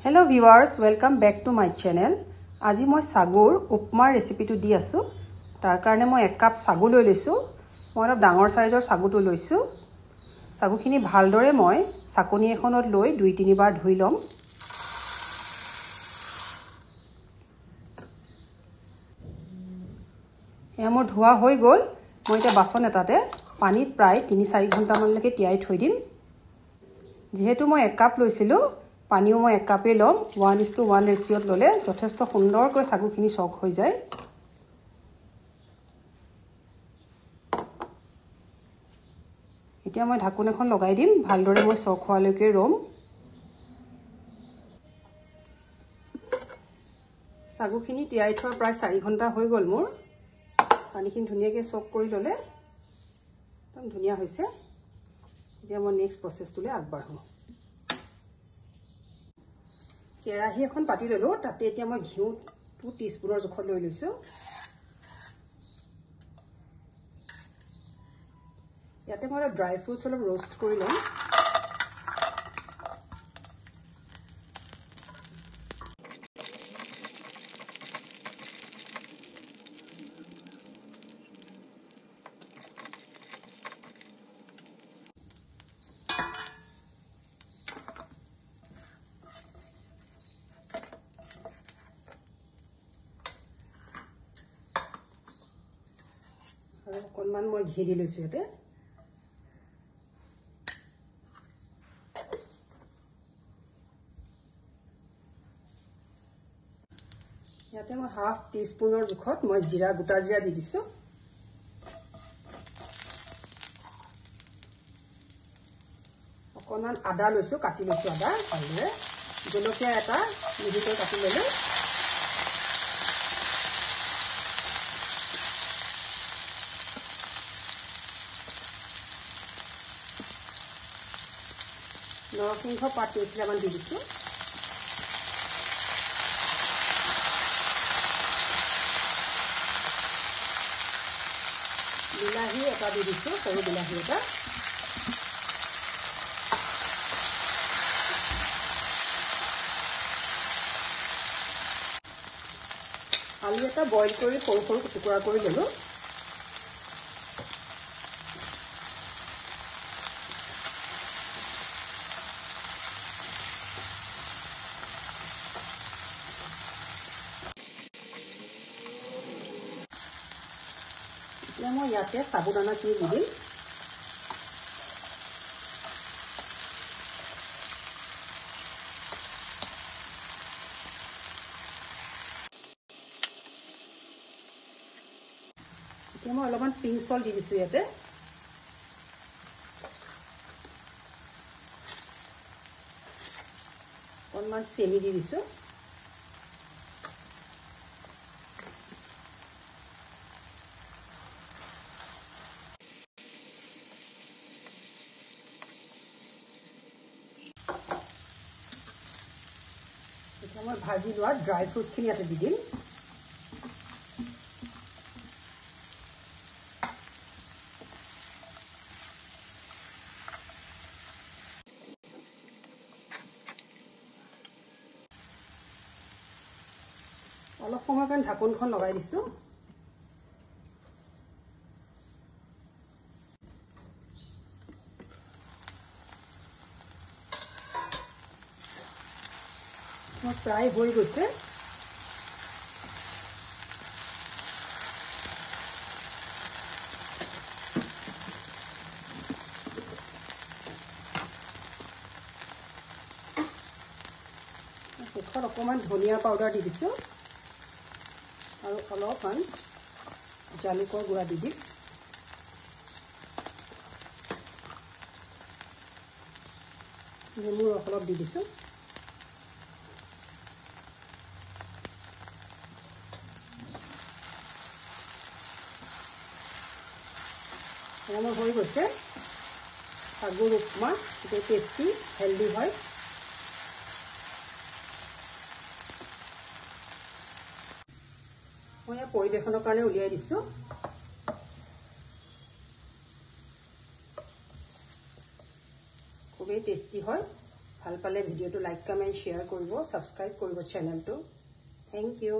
Hello viewers, welcome back to my channel. আজি মই সাগুৰ উপমাৰ ৰেচিপিটো দি আছো। তাৰ কাৰণে মই 1 কাপ সাগু লৈ লৈছো। মই অলপ ডাঙৰ সাইজৰ সাগুটো লৈছো। সাগুখিনি ভালদৰে মই সাকনি এখনত লৈ 2-3 বাৰ ধুই লম। এয়া মোৰ ধোৱা হৈ গল। মই এটা বাসন এটাতে পানীত প্ৰায় 3-4 ঘণ্টা মানলৈকে তিয়াই থৈ দিম। যেহেতু মই 1 কাপ লৈছিলো, পানীও মই 1 কাপে লম। 1:1 ৰেচিঅত ললে যথেষ্ট সুন্দৰকৈ সাগুখিনি সক হৈ যায়। এতিয়া মই ঢাকন এখন লগাই দিম, ভালদৰে মই সক হোৱালৈকে ৰম। সাগুখিনি তিয়াই থোৱা প্ৰায় 4 ঘণ্টা হৈ গল মোৰ। পানীখিনি ধুনীয়াকৈ সক কৰি ললে একদম ধুনীয়া হৈছে। এতিয়া মই নেক্সট প্ৰসেছটোলৈ আগবাঢ়ো। কেৰাহী এখন পাতি ললো, তাতে এতিয়া মই ঘিউ 2 টিস্পুনৰ জোখত লৈ লৈছো। ইয়াতে মই ড্ৰাই ফ্ৰুটছ অলপ ৰোষ্ট কৰি লম। অকণমান মই ঘি দি লৈছো ইয়াতে। ইয়াতে মই 1/2 টিস্পুনৰ জোখত মই গোটা জিৰা দি দিছো। অকণমান আদা লৈছো, কাটি লৈছো আদা ভালদৰে। জলকীয়া এটা মিহিকৈ কাটি ললো। নৰসিংহ পাত 2 মান দি দিছো। বিলাহী এটা দি দিছো, সৰু বিলাহী এটা। আলু এটা বইল কৰি সৰু সৰু টুকুৰা কৰি ললো। এতিয়া মই ইয়াতে সাবুদানাখিনি দি দিম। এতিয়া মই অলপমান পিংক সল্ট দি দিছো ইয়াতে। অকণমান চেনি দি দিছো। এতিয়া মই ভাজি লোৱা ড্ৰাই ফ্ৰুটছখিনি ইয়াতে দি দিম। অলপ সময়ৰ কাৰণে ঢাকনখন লগাই দিছো। প্ৰায় হৈ গৈছে। শেষত অকণমান ধনিয়া পাউডাৰ দি দিছো আৰু অলপমান জালুকৰ গুড়া দি দিম। নেমুৰ ৰস অলপ দি দিছো। আমাৰ হয়ে গেছে সাগুৰ উপমা। এটা টেস্টি হেলদি হয়। মই পৰিবেশনৰ কাৰণে উলিয়াই দিছো। খুবই টেস্টি হয়। ভাল পালে ভিডিঅ'টো লাইক কমেণ্ট শ্বেয়াৰ কৰিব ছাবস্ক্ৰাইব কৰিব চেনেলটো থেংক ইউ